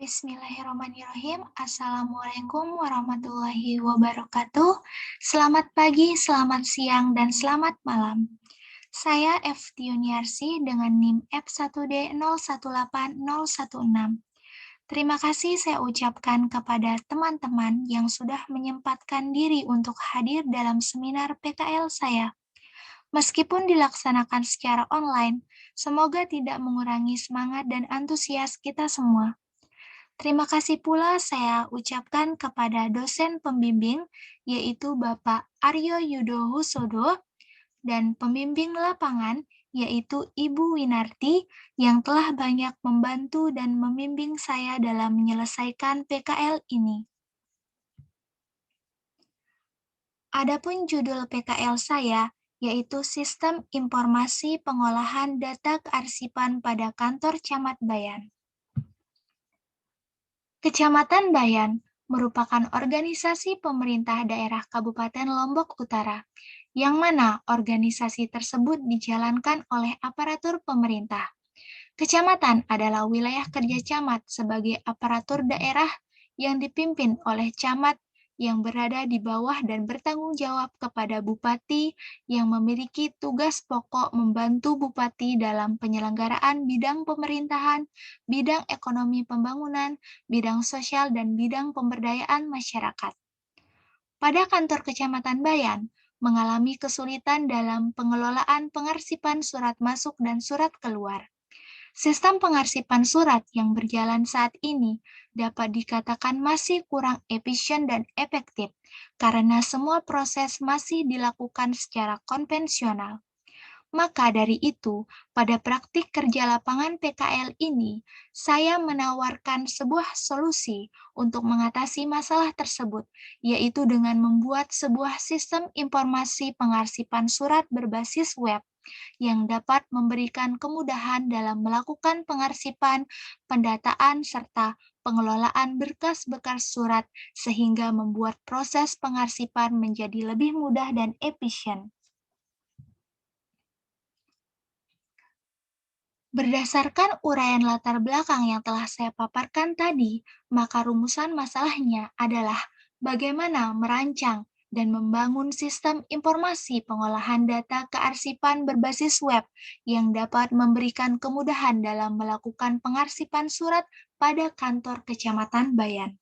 Bismillahirrahmanirrahim. Assalamualaikum warahmatullahi wabarakatuh. Selamat pagi, selamat siang, dan selamat malam. Saya F. Yuniarsi dengan NIM F1D018016. Terima kasih saya ucapkan kepada teman-teman yang sudah menyempatkan diri untuk hadir dalam seminar PKL saya. Meskipun dilaksanakan secara online, semoga tidak mengurangi semangat dan antusias kita semua. Terima kasih pula saya ucapkan kepada dosen pembimbing, yaitu Bapak Aryo Yudo Husodo, dan pembimbing lapangan, yaitu Ibu Winarti, yang telah banyak membantu dan membimbing saya dalam menyelesaikan PKL ini. Adapun judul PKL saya, yaitu Sistem Informasi Pengolahan Data Kearsipan pada Kantor Camat Bayan. Kecamatan Bayan merupakan organisasi pemerintah daerah Kabupaten Lombok Utara, yang mana organisasi tersebut dijalankan oleh aparatur pemerintah. Kecamatan adalah wilayah kerja camat sebagai aparatur daerah yang dipimpin oleh camat yang berada di bawah dan bertanggung jawab kepada bupati yang memiliki tugas pokok membantu bupati dalam penyelenggaraan bidang pemerintahan, bidang ekonomi pembangunan, bidang sosial, dan bidang pemberdayaan masyarakat. Pada kantor Kecamatan Bayan, mengalami kesulitan dalam pengelolaan pengarsipan surat masuk dan surat keluar. Sistem pengarsipan surat yang berjalan saat ini dapat dikatakan masih kurang efisien dan efektif karena semua proses masih dilakukan secara konvensional. Maka dari itu, pada praktik kerja lapangan PKL ini, saya menawarkan sebuah solusi untuk mengatasi masalah tersebut, yaitu dengan membuat sebuah sistem informasi pengarsipan surat berbasis web yang dapat memberikan kemudahan dalam melakukan pengarsipan, pendataan, serta pengelolaan berkas-berkas surat sehingga membuat proses pengarsipan menjadi lebih mudah dan efisien. Berdasarkan uraian latar belakang yang telah saya paparkan tadi, maka rumusan masalahnya adalah bagaimana merancang dan membangun sistem informasi pengolahan data kearsipan berbasis web yang dapat memberikan kemudahan dalam melakukan pengarsipan surat pada kantor Kecamatan Bayan.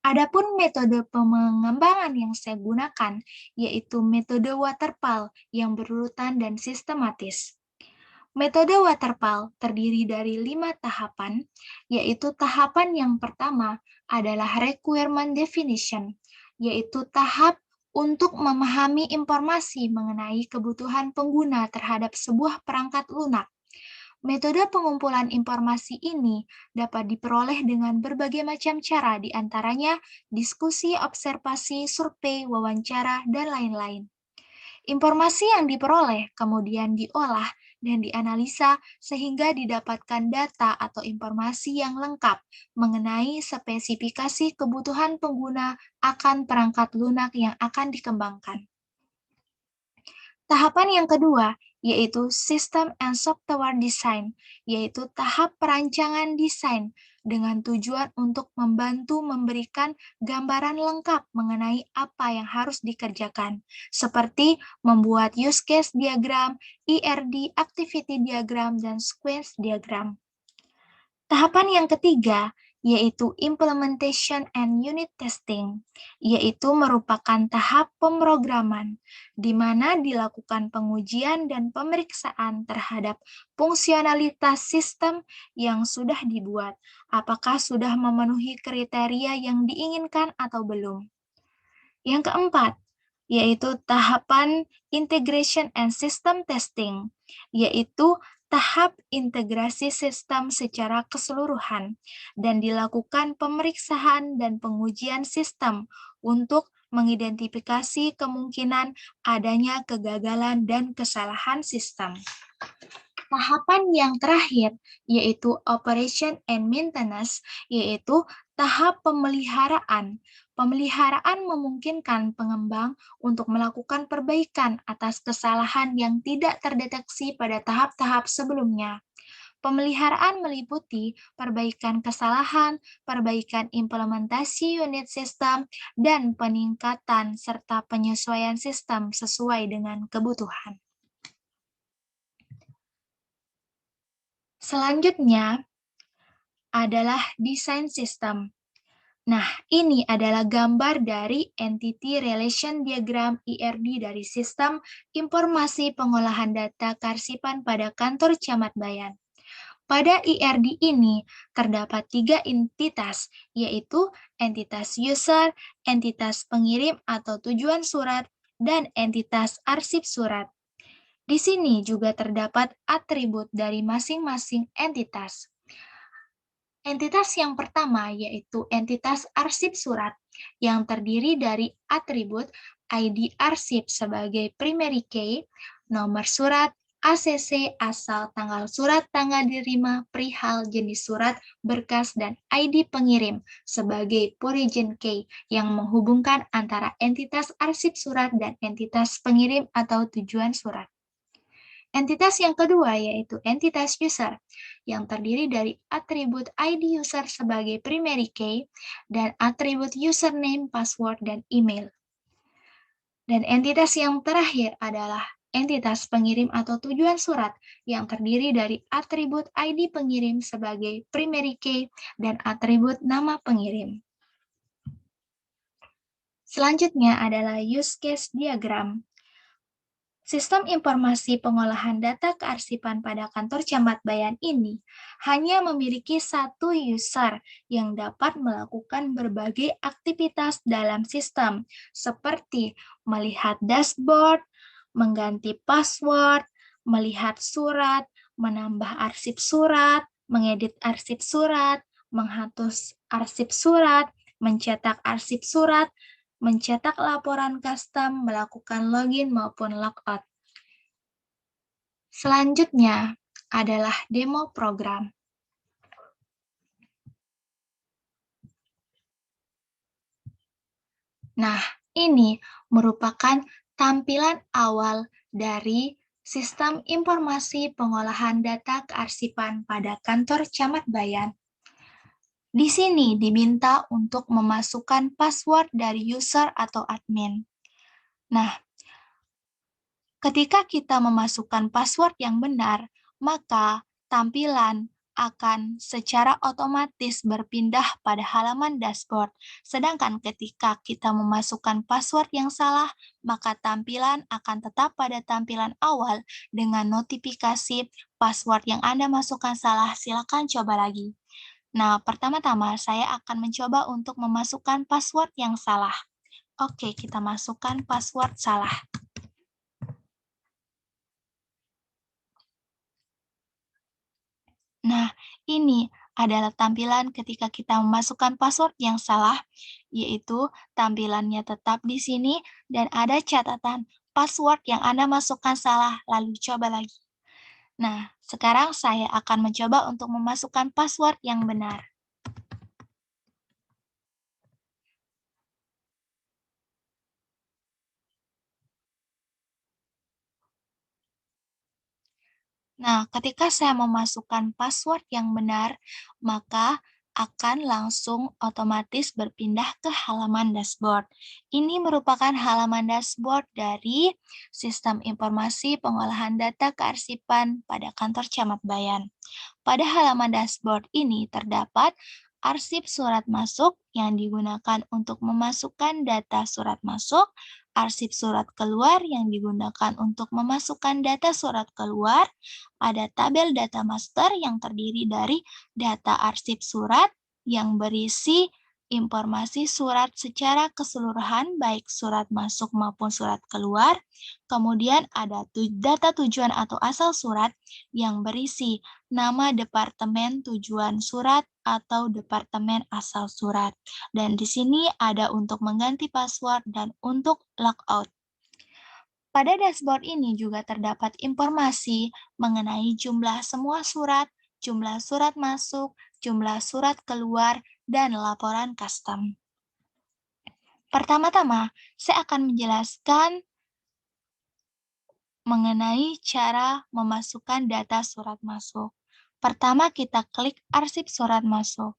Adapun metode pengembangan yang saya gunakan, yaitu metode waterfall yang berurutan dan sistematis. Metode waterfall terdiri dari 5 tahapan, yaitu tahapan yang pertama adalah requirement definition, yaitu tahap untuk memahami informasi mengenai kebutuhan pengguna terhadap sebuah perangkat lunak. Metode pengumpulan informasi ini dapat diperoleh dengan berbagai macam cara, di antaranya diskusi, observasi, survei, wawancara, dan lain-lain. Informasi yang diperoleh kemudian diolah dan dianalisa sehingga didapatkan data atau informasi yang lengkap mengenai spesifikasi kebutuhan pengguna akan perangkat lunak yang akan dikembangkan. Tahapan yang kedua yaitu System and Software Design, yaitu tahap perancangan desain dengan tujuan untuk membantu memberikan gambaran lengkap mengenai apa yang harus dikerjakan, seperti membuat use case diagram, IRD, activity diagram, dan sequence diagram. Tahapan yang ketiga yaitu implementation and unit testing, yaitu merupakan tahap pemrograman, di mana dilakukan pengujian dan pemeriksaan terhadap fungsionalitas sistem yang sudah dibuat, apakah sudah memenuhi kriteria yang diinginkan atau belum. Yang keempat, yaitu tahapan integration and system testing, yaitu tahap integrasi sistem secara keseluruhan dan dilakukan pemeriksaan dan pengujian sistem untuk mengidentifikasi kemungkinan adanya kegagalan dan kesalahan sistem. Tahapan yang terakhir yaitu operation and maintenance, yaitu tahap pemeliharaan. Pemeliharaan memungkinkan pengembang untuk melakukan perbaikan atas kesalahan yang tidak terdeteksi pada tahap-tahap sebelumnya. Pemeliharaan meliputi perbaikan kesalahan, perbaikan implementasi unit sistem, dan peningkatan serta penyesuaian sistem sesuai dengan kebutuhan. Selanjutnya adalah desain sistem. Nah, ini adalah gambar dari Entity Relation Diagram IRD dari Sistem Informasi Pengolahan Data Kearsipan pada Kantor Camat Bayan. Pada IRD ini terdapat 3 entitas, yaitu entitas user, entitas pengirim atau tujuan surat, dan entitas arsip surat. Di sini juga terdapat atribut dari masing-masing entitas. Entitas yang pertama yaitu entitas arsip surat yang terdiri dari atribut ID arsip sebagai primary key, nomor surat, ACC asal tanggal surat tanggal diterima, perihal jenis surat, berkas, dan ID pengirim sebagai origin key yang menghubungkan antara entitas arsip surat dan entitas pengirim atau tujuan surat. Entitas yang kedua yaitu entitas user, yang terdiri dari atribut ID user sebagai primary key dan atribut username, password, dan email. Dan entitas yang terakhir adalah entitas pengirim atau tujuan surat, yang terdiri dari atribut ID pengirim sebagai primary key dan atribut nama pengirim. Selanjutnya adalah use case diagram. Sistem informasi pengolahan data kearsipan pada kantor Camat Bayan ini hanya memiliki satu user yang dapat melakukan berbagai aktivitas dalam sistem, seperti melihat dashboard, mengganti password, melihat surat, menambah arsip surat, mengedit arsip surat, menghapus arsip surat, mencetak arsip surat, mencetak laporan custom, melakukan login maupun logout. Selanjutnya adalah demo program. Nah, ini merupakan tampilan awal dari sistem informasi pengolahan data kearsipan pada kantor Camat Bayan. Di sini diminta untuk memasukkan password dari user atau admin. Nah, ketika kita memasukkan password yang benar, maka tampilan akan secara otomatis berpindah pada halaman dashboard. Sedangkan ketika kita memasukkan password yang salah, maka tampilan akan tetap pada tampilan awal dengan notifikasi password yang Anda masukkan salah, silakan coba lagi. Nah, pertama-tama saya akan mencoba untuk memasukkan password yang salah. Oke, kita masukkan password salah. Nah, ini adalah tampilan ketika kita memasukkan password yang salah, yaitu tampilannya tetap di sini dan ada catatan password yang Anda masukkan salah, lalu coba lagi. Nah, sekarang saya akan mencoba untuk memasukkan password yang benar. Nah, ketika saya memasukkan password yang benar, maka akan langsung otomatis berpindah ke halaman dashboard. Ini merupakan halaman dashboard dari Sistem Informasi Pengolahan Data Kearsipan pada kantor Camat Bayan. Pada halaman dashboard ini terdapat arsip surat masuk yang digunakan untuk memasukkan data surat masuk, arsip surat keluar yang digunakan untuk memasukkan data surat keluar, ada tabel data master yang terdiri dari data arsip surat yang berisi informasi surat secara keseluruhan, baik surat masuk maupun surat keluar. Kemudian ada data tujuan atau asal surat yang berisi nama departemen tujuan surat atau departemen asal surat. Dan di sini ada untuk mengganti password dan untuk logout. Pada dashboard ini juga terdapat informasi mengenai jumlah semua surat, jumlah surat masuk, jumlah surat keluar, dan laporan custom. Pertama-tama, saya akan menjelaskan mengenai cara memasukkan data surat masuk. Pertama, kita klik arsip surat masuk.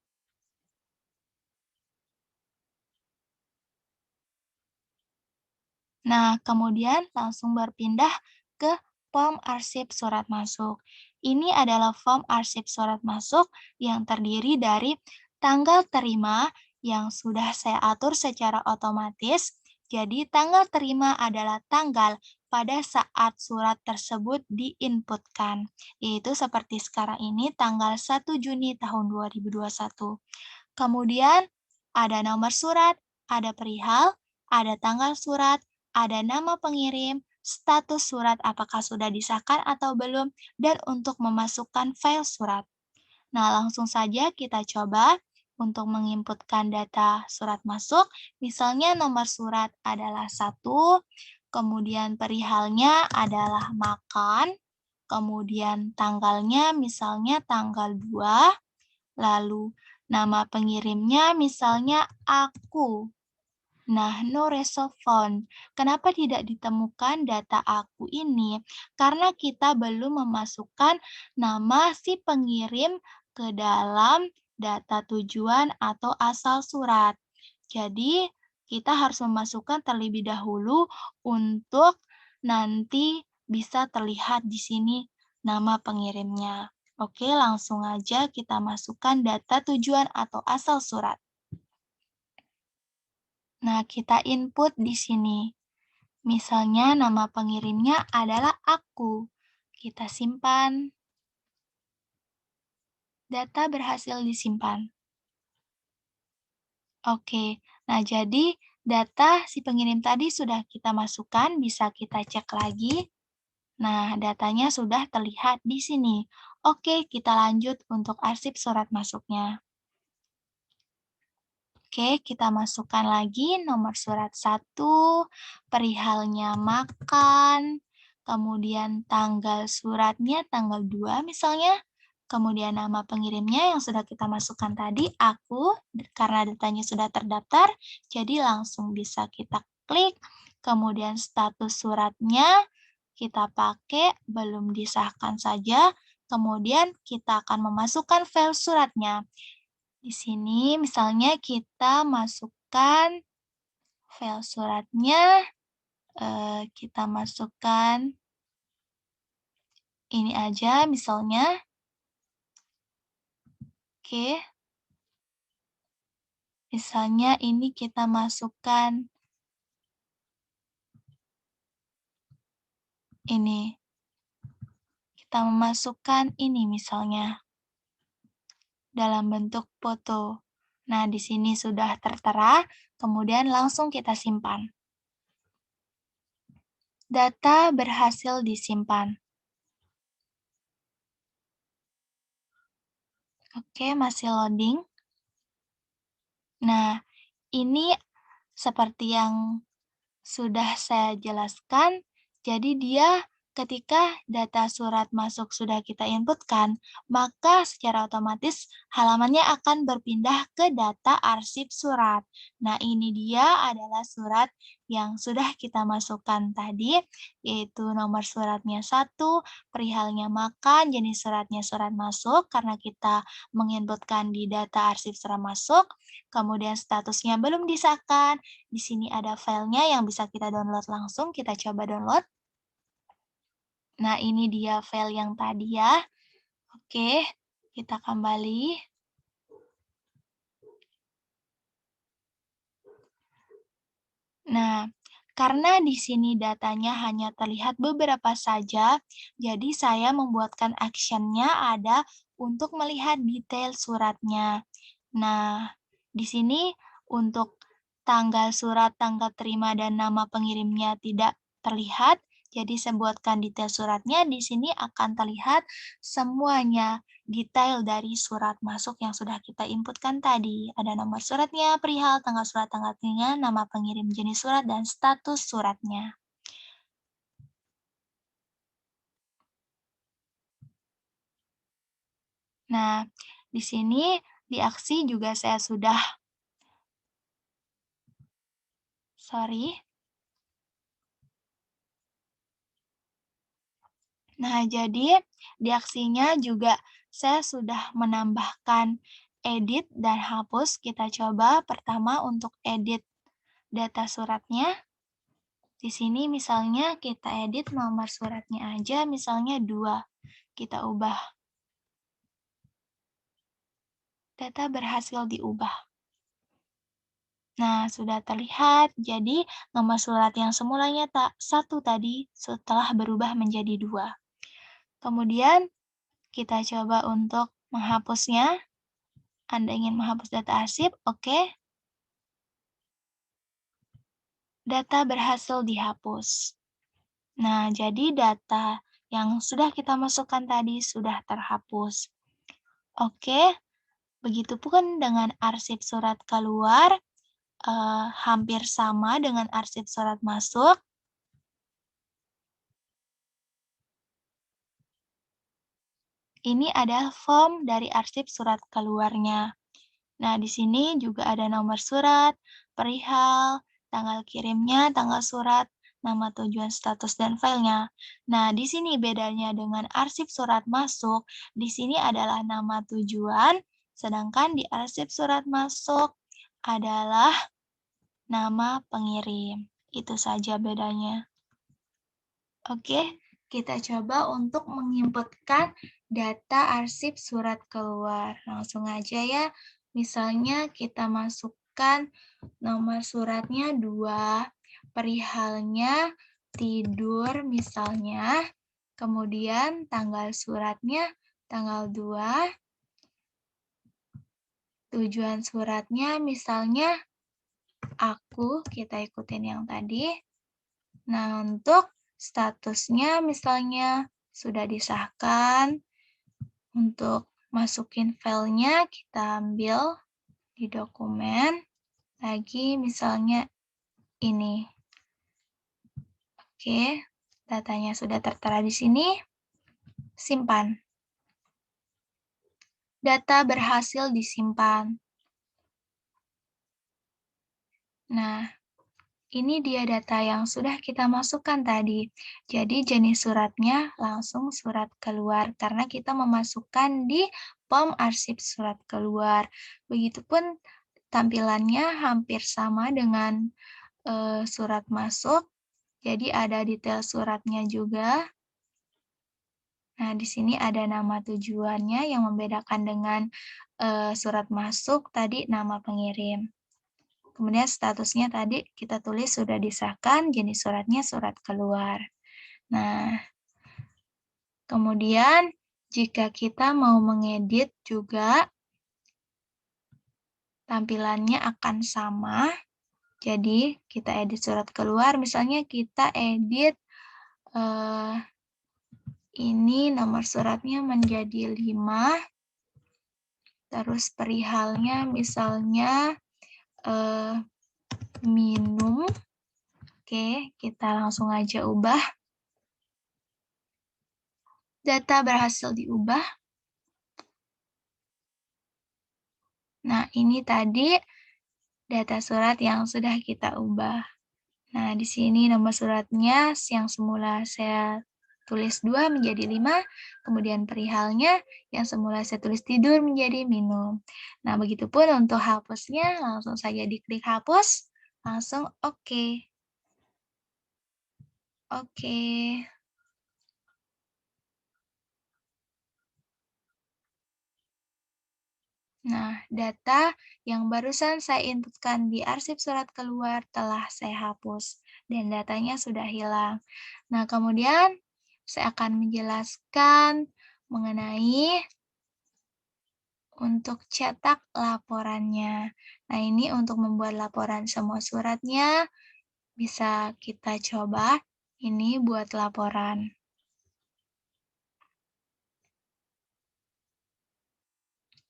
Nah, kemudian langsung berpindah ke form arsip surat masuk. Ini adalah form arsip surat masuk yang terdiri dari tanggal terima yang sudah saya atur secara otomatis. Jadi, tanggal terima adalah tanggal pada saat surat tersebut diinputkan, yaitu seperti sekarang ini tanggal 1 Juni tahun 2021. Kemudian ada nomor surat, ada perihal, ada tanggal surat, ada nama pengirim, status surat apakah sudah disahkan atau belum, dan untuk memasukkan file surat. Nah, langsung saja kita coba untuk menginputkan data surat masuk. Misalnya nomor surat adalah 1, kemudian perihalnya adalah makan, kemudian tanggalnya misalnya tanggal 2, lalu nama pengirimnya misalnya aku. Nah, no resolve found. Kenapa tidak ditemukan data aku ini? Karena kita belum memasukkan nama si pengirim ke dalam data tujuan atau asal surat. Jadi, kita harus memasukkan terlebih dahulu untuk nanti bisa terlihat di sini nama pengirimnya. Oke, langsung aja kita masukkan data tujuan atau asal surat. Nah, kita input di sini. Misalnya nama pengirimnya adalah aku. Kita simpan. Data berhasil disimpan. Oke, nah jadi data si pengirim tadi sudah kita masukkan, bisa kita cek lagi. Nah, datanya sudah terlihat di sini. Oke, kita lanjut untuk arsip surat masuknya. Oke, kita masukkan lagi nomor surat 1, perihalnya makan, kemudian tanggal suratnya tanggal 2 misalnya, kemudian nama pengirimnya yang sudah kita masukkan tadi, aku, karena datanya sudah terdaftar, jadi langsung bisa kita klik, kemudian status suratnya kita pakai, belum disahkan saja, kemudian kita akan memasukkan file suratnya. Di sini misalnya kita masukkan file suratnya, kita masukkan ini aja misalnya. Oke. Misalnya ini kita masukkan ini. Kita memasukkan ini misalnya dalam bentuk foto. Nah, di sini sudah tertera, kemudian langsung kita simpan. Data berhasil disimpan. Oke, masih loading. Nah, ini seperti yang sudah saya jelaskan, jadi dia ketika data surat masuk sudah kita inputkan, maka secara otomatis halamannya akan berpindah ke data arsip surat. Nah, ini dia adalah surat yang sudah kita masukkan tadi, yaitu nomor suratnya 1, perihalnya makan, jenis suratnya surat masuk, karena kita menginputkan di data arsip surat masuk, kemudian statusnya belum disahkan. Di sini ada filenya yang bisa kita download langsung, kita coba download. Nah, ini dia file yang tadi ya. Oke, kita kembali. Nah, karena di sini datanya hanya terlihat beberapa saja, jadi saya membuatkan action-nya ada untuk melihat detail suratnya. Nah, di sini untuk tanggal surat, tanggal terima, dan nama pengirimnya tidak terlihat, jadi saya buatkan detail suratnya. Di sini akan terlihat semuanya detail dari surat masuk yang sudah kita inputkan tadi. Ada nomor suratnya, perihal, tanggal surat, tanggal terima, nama pengirim, jenis surat, dan status suratnya. Nah, di sini di aksi juga saya sudah, sorry. Nah, jadi di aksinya juga saya sudah menambahkan edit dan hapus. Kita coba pertama untuk edit data suratnya. Di sini misalnya kita edit nomor suratnya aja, misalnya 2. Kita ubah. Data berhasil diubah. Nah, sudah terlihat. Jadi, nomor surat yang semulanya 1 tadi setelah berubah menjadi 2. Kemudian, kita coba untuk menghapusnya. Anda ingin menghapus data arsip, oke. Data berhasil dihapus. Nah, jadi data yang sudah kita masukkan tadi sudah terhapus. Oke, begitupun dengan arsip surat keluar, hampir sama dengan arsip surat masuk. Ini adalah form dari arsip surat keluarnya. Nah, di sini juga ada nomor surat, perihal, tanggal kirimnya, tanggal surat, nama tujuan status dan filenya. Nah, di sini bedanya dengan arsip surat masuk, di sini adalah nama tujuan, sedangkan di arsip surat masuk adalah nama pengirim. Itu saja bedanya. Oke, kita coba untuk menginputkan data arsip surat keluar. Langsung aja ya. Misalnya kita masukkan nomor suratnya 2, perihalnya tidur misalnya, kemudian tanggal suratnya tanggal 2, tujuan suratnya misalnya aku, kita ikutin yang tadi. Nah, untuk statusnya misalnya sudah disahkan. Untuk masukin filenya kita ambil di dokumen. Lagi misalnya ini. Oke, datanya sudah tertera di sini. Simpan. Data berhasil disimpan. Nah, ini dia data yang sudah kita masukkan tadi. Jadi jenis suratnya langsung surat keluar karena kita memasukkan di form arsip surat keluar. Begitupun tampilannya hampir sama dengan surat masuk. Jadi ada detail suratnya juga. Nah, di sini ada nama tujuannya yang membedakan dengan surat masuk tadi nama pengirim. Kemudian statusnya tadi kita tulis sudah disahkan, jenis suratnya surat keluar. Nah, kemudian jika kita mau mengedit juga, tampilannya akan sama. Jadi, kita edit surat keluar, misalnya kita edit ini nomor suratnya menjadi 5, terus perihalnya misalnya minum. Oke, kita langsung aja ubah. Data berhasil diubah. Nah, ini tadi data surat yang sudah kita ubah. Nah, di sini nomor suratnya yang semula saya tulis 2 menjadi 5, kemudian perihalnya yang semula saya tulis tidur menjadi minum. Nah, begitupun untuk hapusnya, langsung saja diklik hapus, langsung oke. Oke. Nah, data yang barusan saya inputkan di arsip surat keluar telah saya hapus, dan datanya sudah hilang. Nah, kemudian saya akan menjelaskan mengenai untuk cetak laporannya. Nah, ini untuk membuat laporan semua suratnya, bisa kita coba. Ini buat laporan.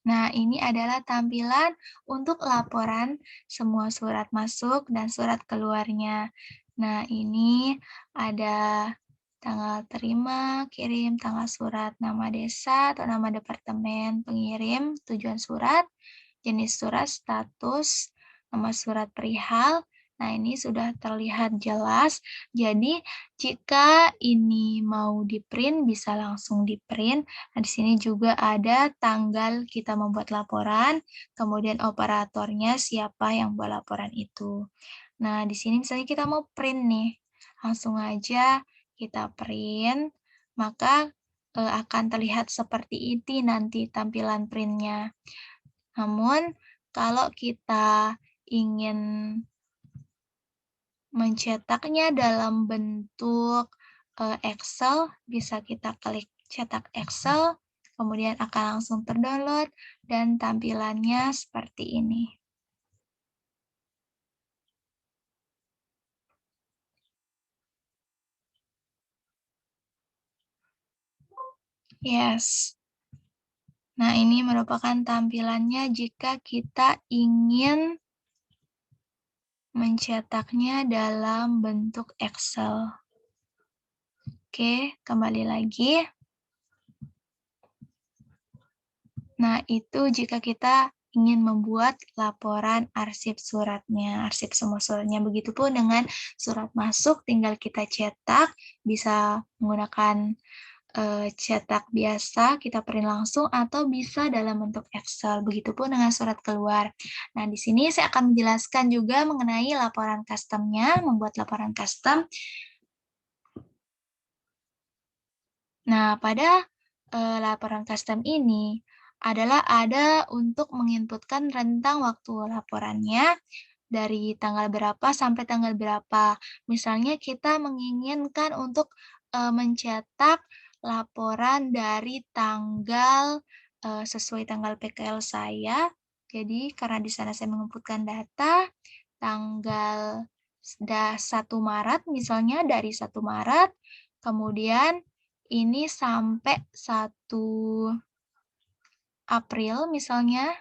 Nah, ini adalah tampilan untuk laporan semua surat masuk dan surat keluarnya. Nah, ini ada tanggal terima, kirim, tanggal surat, nama desa atau nama departemen pengirim, tujuan surat, jenis surat, status, nomor surat perihal, Nah, ini sudah terlihat jelas. Jadi, jika ini mau di-print, bisa langsung di-print. Nah, di sini juga ada tanggal kita membuat laporan, kemudian operatornya siapa yang buat laporan itu. Nah, di sini misalnya kita mau print nih, langsung aja kita print, maka akan terlihat seperti ini nanti tampilan printnya. Namun, kalau kita ingin mencetaknya dalam bentuk Excel, bisa kita klik cetak Excel, kemudian akan langsung terdownload dan tampilannya seperti ini. Yes. Nah, ini merupakan tampilannya jika kita ingin mencetaknya dalam bentuk Excel. Oke, kembali lagi. Nah, itu jika kita ingin membuat laporan arsip suratnya, arsip semua suratnya. Begitupun dengan surat masuk, tinggal kita cetak, bisa menggunakan cetak biasa, kita print langsung, atau bisa dalam bentuk Excel. Begitupun dengan surat keluar. Nah, di sini saya akan menjelaskan juga mengenai laporan custom-nya, membuat laporan custom. Nah, pada laporan custom ini adalah ada untuk menginputkan rentang waktu laporannya dari tanggal berapa sampai tanggal berapa. Misalnya kita menginginkan untuk mencetak laporan dari tanggal sesuai tanggal PKL saya. Jadi karena di sana saya menginputkan data tanggal 1 Maret misalnya dari 1 Maret, kemudian ini sampai 1 April misalnya.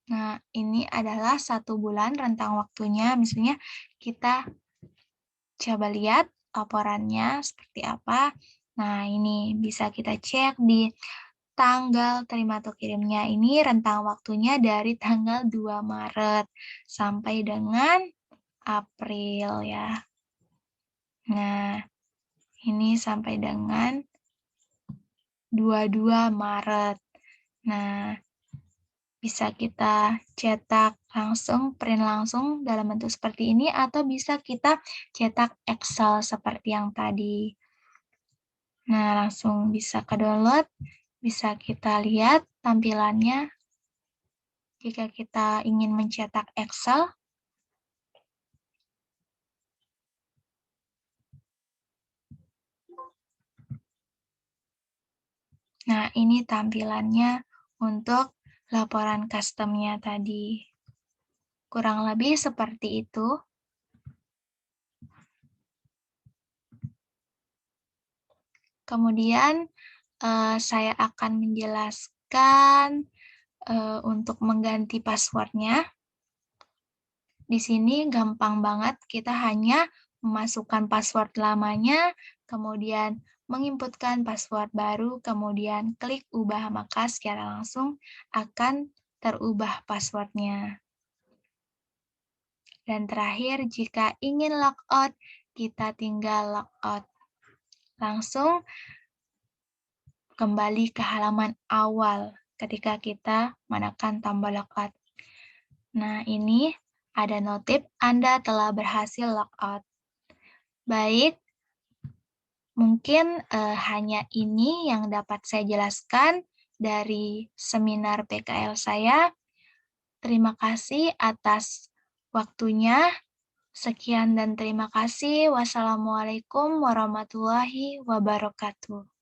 Nah, ini adalah 1 bulan rentang waktunya. Misalnya kita coba lihat laporannya seperti apa. Nah, ini bisa kita cek di tanggal terima atau kirimnya. Ini rentang waktunya dari tanggal 2 Maret sampai dengan April ya. Nah, ini sampai dengan 22 Maret. Nah, bisa kita cetak langsung, print langsung dalam bentuk seperti ini, atau bisa kita cetak Excel seperti yang tadi. Nah, langsung bisa ke-download, bisa kita lihat tampilannya jika kita ingin mencetak Excel. Nah, ini tampilannya untuk laporan custom-nya tadi. Kurang lebih seperti itu. Kemudian saya akan menjelaskan untuk mengganti password-nya. Di sini gampang banget, kita hanya memasukkan password lamanya, kemudian menginputkan password baru, kemudian klik ubah, maka secara langsung akan terubah password-nya. Dan terakhir, jika ingin logout, kita tinggal logout. Langsung kembali ke halaman awal ketika kita menekan tombol logout. Nah, ini ada notif Anda telah berhasil logout. Baik, mungkin hanya ini yang dapat saya jelaskan dari seminar PKL saya. Terima kasih atas waktunya. Sekian dan terima kasih. Wassalamualaikum warahmatullahi wabarakatuh.